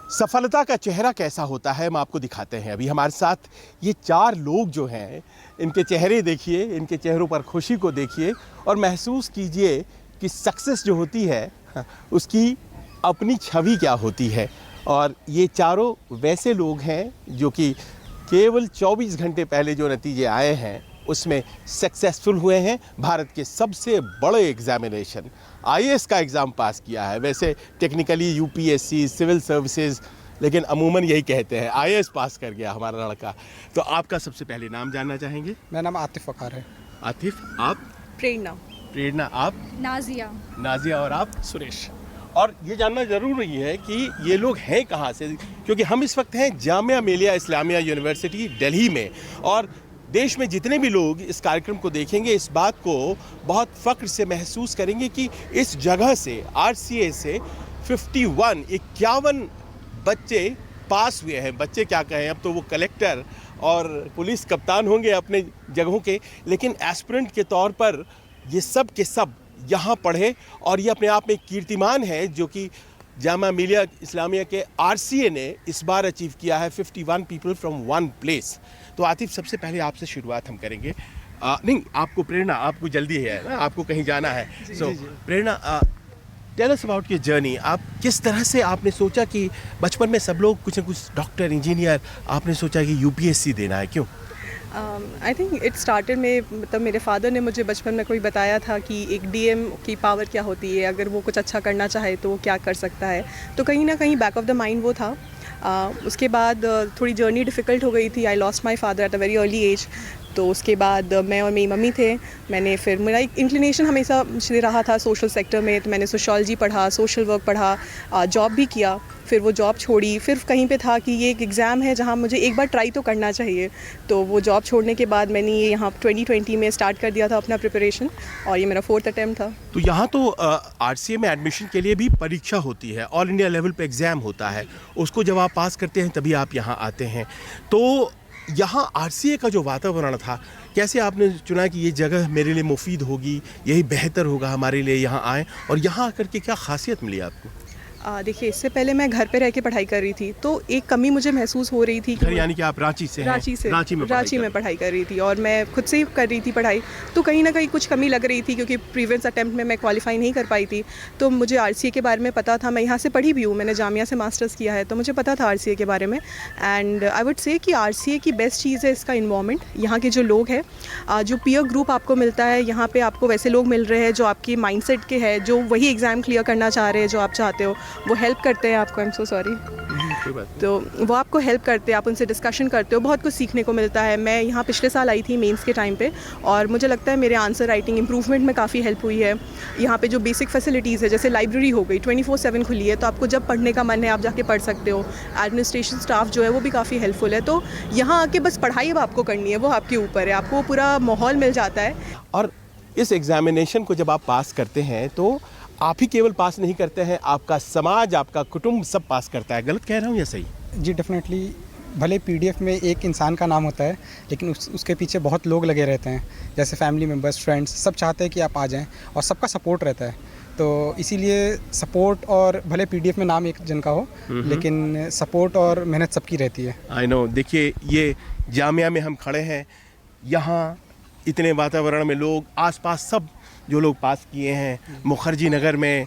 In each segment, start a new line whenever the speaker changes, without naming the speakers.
सफलता का चेहरा कैसा होता है हम आपको दिखाते हैं। अभी हमारे साथ ये 4 लोग जो हैं, इनके चेहरे देखिए, इनके चेहरों पर खुशी को देखिए और महसूस कीजिए कि सक्सेस जो होती है उसकी अपनी छवि क्या होती है। और ये चारों वैसे लोग हैं जो कि केवल 24 घंटे पहले जो नतीजे आए हैं उसमें सक्सेसफुल हुए हैं। भारत के सबसे बड़े एग्जामिनेशन आईएएस का एग्ज़ाम पास किया है। वैसे टेक्निकली यूपीएससी, सिविल सर्विसेज, लेकिन अमूमन यही कहते हैं आईएएस पास कर गया हमारा लड़का। तो आपका सबसे पहले नाम जानना चाहेंगे?
मेरा नाम आतिफ वकार है।
आतिफ, आप?
प्रेरणा।
प्रेरणा, आप?
नाजिया।
नाजिया, और आप?
सुरेश।
और ये जानना ज़रूरी है कि ये लोग हैं कहाँ से, क्योंकि हम इस वक्त हैं जामिया मिलिया इस्लामिया यूनिवर्सिटी दिल्ली में। और देश में जितने भी लोग इस कार्यक्रम को देखेंगे इस बात को बहुत फ़ख्र से महसूस करेंगे कि इस जगह से, आरसीए से 51 बच्चे पास हुए हैं। बच्चे क्या कहें, अब तो वो कलेक्टर और पुलिस कप्तान होंगे अपने जगहों के, लेकिन एस्पिरेंट के तौर पर ये सब के सब यहाँ पढ़े और ये अपने आप में कीर्तिमान है जो कि जामिया मिलिया इस्लामिया के आरसीए ने इस बार अचीव किया है। 51 पीपल फ्रॉम वन प्लेस। तो आतिफ, सबसे पहले आपसे शुरुआत हम करेंगे। नहीं, आपको प्रेरणा, आपको जल्दी है ना, आपको कहीं जाना है। So Prerna, tell us about your journey. आप किस तरह से आपने सोचा कि बचपन में सब लोग कुछ न कुछ डॉक्टर, इंजीनियर, आपने सोचा कि यूपीएससी देना है, क्यों?
आई थिंक इट स्टार्टेड में, मतलब मेरे फादर ने मुझे बचपन में कोई बताया था कि एक डीएम की पावर क्या होती है, अगर वो कुछ अच्छा करना चाहे तो वो क्या कर सकता है। तो कहीं ना कहीं बैक ऑफ द माइंड वो था। उसके बाद थोड़ी जर्नी डिफ़िकल्ट हो गई थी। I lost my father at a very early age. तो उसके बाद मैं और मेरी मम्मी थे। फिर मेरा एक इंक्लिनेशन हमेशा से रहा था सोशल सेक्टर में, तो मैंने सोशोलॉजी पढ़ा, सोशल वर्क पढ़ा, जॉब भी किया। फिर वो जॉब छोड़ी, फिर कहीं पे था कि ये एक एग्ज़ाम है जहाँ मुझे एक बार ट्राई तो करना चाहिए। तो वो जॉब छोड़ने के बाद मैंने ये यहाँ 2020 में स्टार्ट कर दिया था अपना प्रिपरेशन, और ये मेरा 4th अटैम्प्ट था।
तो यहाँ तो आरसीए में एडमिशन के लिए भी परीक्षा होती है, ऑल इंडिया लेवल पे एग्ज़ाम होता है, उसको जब आप पास करते हैं तभी आप यहाँ आते हैं। तो यहाँ आरसीए का जो वातावरण था, कैसे आपने चुना कि ये जगह मेरे लिए मुफीद होगी, यही बेहतर होगा हमारे लिए, यहाँ आएँ, और यहाँ आकर के क्या खासियत मिली आपको?
देखिए, इससे पहले मैं घर पे रह के पढ़ाई कर रही थी, तो एक कमी मुझे महसूस हो रही थी कि
यानी कि आप रांची से हैं? रांची में
पढ़ाई कर रही थी और मैं खुद से ही कर रही थी पढ़ाई। तो कहीं ना कहीं कुछ कमी लग रही थी क्योंकि प्रीवियस अटैम्प्ट में मैं क्वालिफाई नहीं कर पाई थी। तो मुझे आरसीए के बारे में पता था। मैं यहाँ से पढ़ी भी हूँ, मैंने जामिया से मास्टर्स किया है, तो मुझे पता था आरसीए के बारे में। एंड आई वुड से कि आरसीए की बेस्ट चीज़ है इसका इन्वायरमेंट, यहाँ के जो लोग हैं, जो पीयर ग्रुप आपको मिलता है यहाँ पे, आपको वैसे लोग मिल रहे हैं जो आपकी माइंडसेट के हैं, जो वही एग्ज़ाम क्लियर करना चाह रहे हैं जो आप चाहते हो, वो हेल्प करते हैं आपको। I am so sorry. तो वो आपको हेल्प करते हैं, आप उनसे डिस्कशन करते हो, बहुत कुछ सीखने को मिलता है। मैं यहाँ पिछले साल आई थी मेंस के टाइम पे, और मुझे लगता है मेरे आंसर राइटिंग इंप्रूवमेंट में काफ़ी हेल्प हुई है। यहाँ पे जो बेसिक फैसिलिटीज़ है, जैसे लाइब्रेरी हो गई, 24/7 खुली है, तो आपको जब पढ़ने का मन है आप जाके पढ़ सकते हो। एडमिनिस्ट्रेशन स्टाफ जो है वो भी काफ़ी हेल्पफुल है। तो यहाँ आके बस पढ़ाई अब आपको करनी है, वो आपके ऊपर है, आपको पूरा माहौल मिल जाता है।
और इस एग्जामिनेशन को जब आप पास करते हैं तो आप ही केवल पास नहीं करते हैं, आपका समाज, आपका कुटुंब सब पास करता है। गलत कह रहा हूँ या सही?
जी डेफिनेटली। भले पीडीएफ में एक इंसान का नाम होता है, लेकिन उसके पीछे बहुत लोग लगे रहते हैं, जैसे फैमिली मेम्बर्स, फ्रेंड्स, सब चाहते हैं कि आप आ जाएं और सबका सपोर्ट रहता है। तो इसीलिए सपोर्ट, और भले पीडीएफ में नाम एक जन का हो, लेकिन सपोर्ट और मेहनत सबकी रहती है।
I know. देखिए, ये जामिया में हम खड़े हैं, यहाँ इतने वातावरण में लोग, आसपास सब जो लोग पास किए हैं, मुखर्जी नगर में,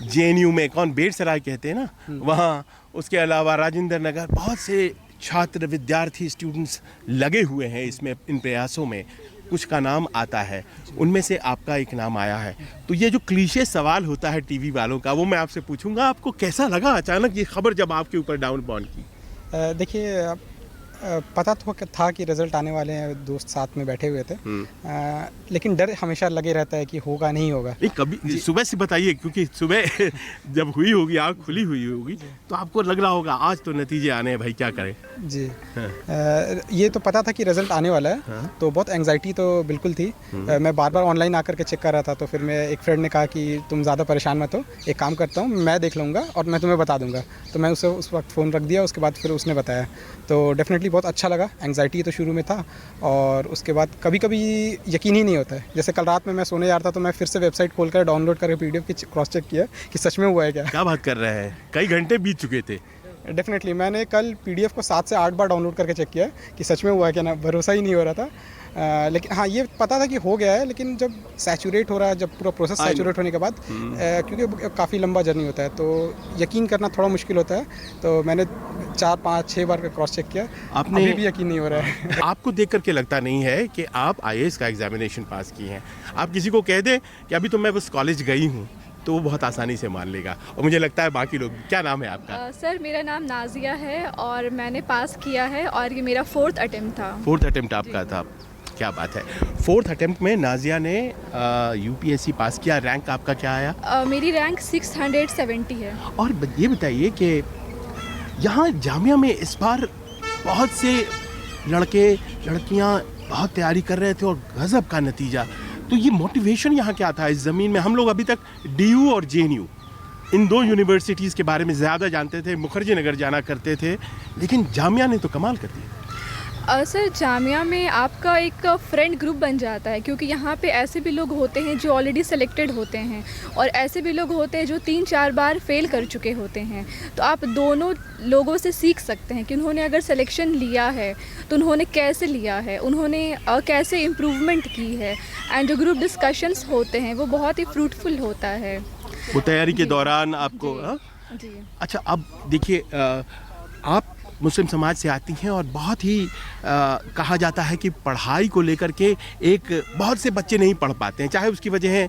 जेएनयू में, कौन, बेड़सराय कहते हैं ना, वहाँ, उसके अलावा राजेंद्र नगर, बहुत से छात्र, विद्यार्थी, स्टूडेंट्स लगे हुए हैं इसमें, इन प्रयासों में। कुछ का नाम आता है, उनमें से आपका एक नाम आया है। तो ये जो क्लीशे सवाल होता है टीवी वालों का, वो मैं आपसे पूछूंगा। आपको कैसा लगा अचानक ये खबर जब आपके ऊपर डाउन बॉर्न की?
देखिए, पता तो था कि रिज़ल्ट आने वाले हैं, दोस्त साथ में बैठे हुए थे, लेकिन डर हमेशा लगे रहता है कि होगा नहीं होगा।
नहीं, कभी सुबह से बताइए, क्योंकि सुबह जब हुई होगी, आँख खुली हुई होगी, तो आपको लग रहा होगा आज तो नतीजे आने हैं भाई, क्या करें।
जी। ये तो पता था कि रिज़ल्ट आने वाला है, तो बहुत एंग्जाइटी तो बिल्कुल थी। मैं बार बार ऑनलाइन आकर के चेक कर रहा था, तो फिर मैं, एक फ्रेंड ने कहा कि तुम ज़्यादा परेशान मत हो, एक काम करता हूँ, मैं देख लूँगा और मैं तुम्हें बता दूँगा। तो मैं उसे उस वक्त फ़ोन रख दिया, उसके बाद फिर उसने बताया, तो डेफिनेटली बहुत अच्छा लगा। एंग्जाइटी तो शुरू में था, और उसके बाद कभी कभी यकीन ही नहीं होता है। जैसे कल रात में मैं सोने जा रहा था, तो मैं फिर से वेबसाइट खोलकर डाउनलोड करके पीडीएफ की क्रॉस चेक किया कि सच में हुआ है क्या।
क्या बात कर रहे हैं, कई घंटे बीत चुके थे?
डेफिनेटली मैंने कल PDF को 7 से 8 बार डाउनलोड करके चेक किया कि सच में हुआ है क्या ना, भरोसा ही नहीं हो रहा था। लेकिन हाँ ये पता था कि हो गया है, लेकिन जब सैचुरेट हो रहा है, जब पूरा प्रोसेस सैचुरेट होने के बाद क्योंकि काफ़ी लंबा जर्नी होता है तो यकीन करना थोड़ा मुश्किल होता है। तो मैंने 4, 5, 6 बार क्रॉस चेक किया,
आपने
अभी भी यकीन नहीं हो रहा है।
आपको देख करके लगता नहीं है कि आप IAS का एग्जामिनेशन पास किए हैं? आप किसी को कह दें कि अभी तो मैं बस कॉलेज गई हूँ तो वो बहुत आसानी से मान लेगा, और मुझे लगता है बाकी लोग। क्या नाम है आपका?
सर मेरा नाम नाजिया है और मैंने पास किया है और ये मेरा 4th अटेम्प्ट था।
4th अटेम्प्ट आपका था? क्या बात है। 4th अटेम्प्ट में नाजिया ने UPSC पास किया। रैंक आपका क्या आया?
मेरी रैंक 670 है।
और ये बताइए कि यहाँ जामिया में इस बार बहुत से लड़के लड़कियाँ बहुत तैयारी कर रहे थे और गजब का नतीजा। तो ये मोटिवेशन यहाँ क्या था इस ज़मीन में? हम लोग अभी तक DU और JNU इन 2 यूनिवर्सिटीज़ के बारे में ज़्यादा जानते थे, मुखर्जी नगर जाना करते थे, लेकिन जामिया ने तो कमाल कर दिया।
सर जामिया में आपका एक फ्रेंड ग्रुप बन जाता है, क्योंकि यहाँ पे ऐसे भी लोग होते हैं जो ऑलरेडी सेलेक्टेड होते हैं और ऐसे भी लोग होते हैं जो 3-4 बार फेल कर चुके होते हैं। तो आप दोनों लोगों से सीख सकते हैं कि उन्होंने अगर सिलेक्शन लिया है तो उन्होंने कैसे लिया है, उन्होंने कैसे इम्प्रूवमेंट की है। एंड जो ग्रुप डिस्कशंस होते हैं वो बहुत ही फ्रूटफुल होता है
वो तैयारी के दौरान आपको।
जी।
अच्छा, अब देखिए आप मुस्लिम समाज से आती हैं और बहुत ही कहा जाता है कि पढ़ाई को लेकर के एक बहुत से बच्चे नहीं पढ़ पाते हैं, चाहे उसकी वजह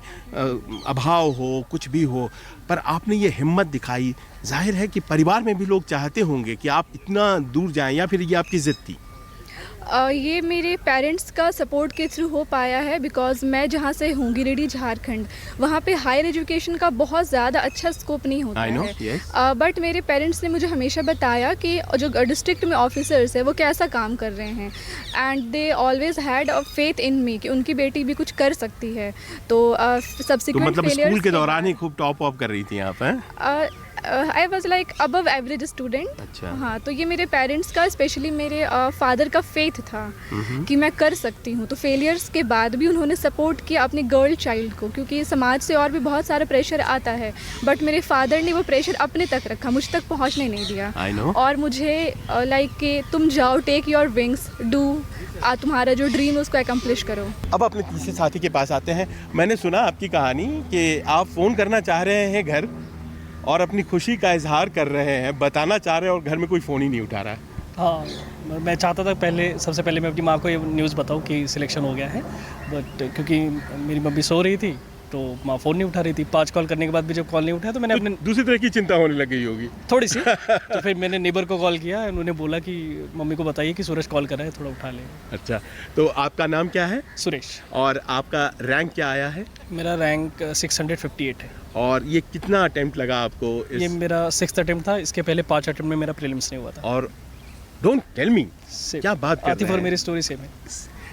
अभाव हो, कुछ भी हो, पर आपने ये हिम्मत दिखाई। जाहिर है कि परिवार में भी लोग चाहते होंगे कि आप इतना दूर जाएं, या फिर ये आपकी ज़िद थी?
ये मेरे पेरेंट्स का सपोर्ट के थ्रू हो पाया है, बिकॉज़ मैं जहाँ से हूँ गिरिडीह झारखंड, वहाँ पे हायर एजुकेशन का बहुत ज़्यादा अच्छा स्कोप नहीं होता है। बट मेरे पेरेंट्स ने मुझे हमेशा बताया कि जो डिस्ट्रिक्ट में ऑफिसर्स है वो कैसा काम कर रहे हैं, and they always had a faith in me कि उनकी बेटी भी कुछ कर सकती है। तो सब्सिक्वेंट
मतलब स्कूल के दौरान ही खूब टॉप ऑफ कर रही थी आप हैं?
I was like above average student.
अच्छा।
हाँ, तो ये मेरे पेरेंट्स का, स्पेशली मेरे फादर का फेथ था कि मैं कर सकती हूँ। तो फेलियर्स के बाद भी उन्होंने सपोर्ट किया अपने गर्ल चाइल्ड को, क्योंकि समाज से और भी बहुत सारा प्रेशर आता है, बट मेरे फादर ने वो प्रेशर अपने तक रखा, मुझ तक पहुँचने नहीं दिया। और मुझे लाइक कि तुम जाओ, टेक योर विंग्स, डू, तुम्हारा जो ड्रीम है उसको अकम्प्लिश करो।
अब अपने तीसरे साथी के पास आते हैं। मैंने सुना आपकी कहानी कि आप फ़ोन करना चाह रहे हैं घर और अपनी खुशी का इजहार कर रहे हैं, बताना चाह रहे हैं, और घर में कोई फ़ोन ही नहीं उठा रहा है।
हाँ, मैं चाहता था सबसे पहले मैं अपनी माँ को ये न्यूज़ बताऊँ कि सिलेक्शन हो गया है, बट क्योंकि मेरी मम्मी सो रही थी तो माँ फ़ोन नहीं उठा रही थी। 5 कॉल करने के बाद भी जब कॉल नहीं उठाया तो मैंने अपने
दूसरी तरह की चिंता होने लग गई होगी
थोड़ी सी। तो फिर मैंने नेबर को कॉल किया, उन्होंने बोला कि मम्मी को बताइए कि सूरज कॉल कर रहा है, थोड़ा उठा लें।
अच्छा, तो आपका नाम क्या है?
सुरेश।
और आपका रैंक क्या आया है?
मेरा रैंक 658 है।
और ये कितना अटेम्प्ट लगा आपको?
ये मेरा 6th अटेम्प्ट था, इसके पहले 5 अटेम्प्ट में मेरा प्रीलिम्स नहीं हुआ था।
और डोंट टेल मी, क्या बात कर रहे हैं?
मेरी स्टोरी सेम है।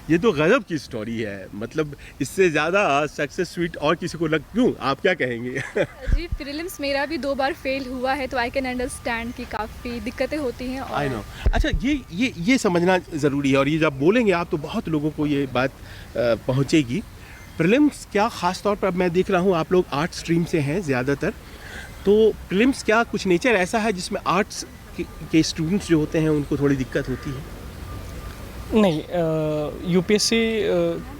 ये तो गजब की स्टोरी है, मतलब इससे ज़्यादा सक्सेस स्वीट और किसी को क्यों? आप क्या कहेंगे?
जी, प्रीलिम्स मेरा भी 2 बार फेल हुआ है, तो आई कैन अंडरस्टैंड कि काफ़ी दिक्कतें होती हैं।
I know. अच्छा, ये समझना ज़रूरी है, और ये जब बोलेंगे आप तो बहुत लोगों को ये बात पहुँचेगी। प्रीलिम्स क्या, ख़ास तौर पर अब मैं देख रहा हूँ आप लोग आर्ट स्ट्रीम से हैं ज़्यादातर, तो प्रीलिम्स क्या कुछ नेचर ऐसा है जिसमें आर्ट्स के स्टूडेंट्स जो होते हैं उनको थोड़ी दिक्कत होती है?
नहीं, UPSC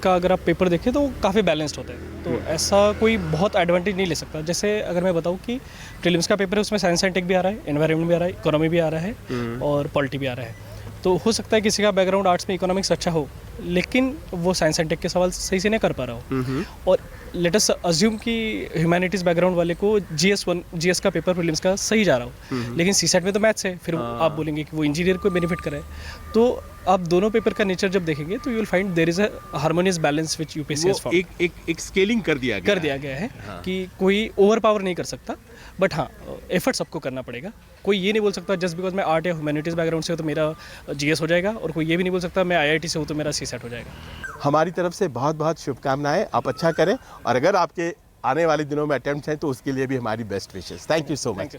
का अगर आप पेपर देखें तो काफ़ी बैलेंस्ड होता है, तो ऐसा कोई बहुत एडवांटेज नहीं ले सकता। जैसे अगर मैं बताऊं कि प्रीलिम्स का पेपर है, उसमें साइंस एंड टेक भी आ रहा है, एनवायरनमेंट भी आ रहा है, इकोनॉमी भी आ रहा है और पॉलिटी भी आ रहा है। तो हो सकता है किसी का बैकग्राउंड आर्ट्स में इकोनॉमिक्स अच्छा हो, लेकिन वो साइंस एंड टेक के सवाल सही से नहीं कर पा रहा हो, और लेट अस अज्यूम कि ह्यूमैनिटीज़ बैकग्राउंड वाले को GS का पेपर प्रीलिम्स का सही जा रहा हो, लेकिन CSAT में तो मैथ्स है, फिर आप बोलेंगे कि वो इंजीनियर को बेनिफिट कराए। तो आप दोनों पेपर का नेचर जब देखेंगे तो you will find there is a harmonious balance which UPSC has found.
एक स्केलिंग कर दिया गया
है कि कोई ओवर पावर नहीं कर सकता, बट हाँ एफर्ट सबको करना पड़ेगा। कोई ये नहीं बोल सकता जस्ट बिकॉज मैं आर्ट या ह्यूमैनिटीज़ बैकग्राउंड से हो तो मेरा GS हो जाएगा, और कोई ये भी नहीं बोल सकता मैं IIT से हूँ तो मेरा CSAT हो जाएगा।
हमारी तरफ से बहुत बहुत शुभकामनाएं, आप अच्छा करें, और अगर आपके आने वाले दिनों में अटेम्प्ट हैं तो उसके लिए भी हमारी best wishes. Thank you so much.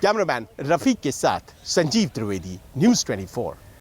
Cameraman Rafiq के साथ संजीव त्रिवेदी, News 24।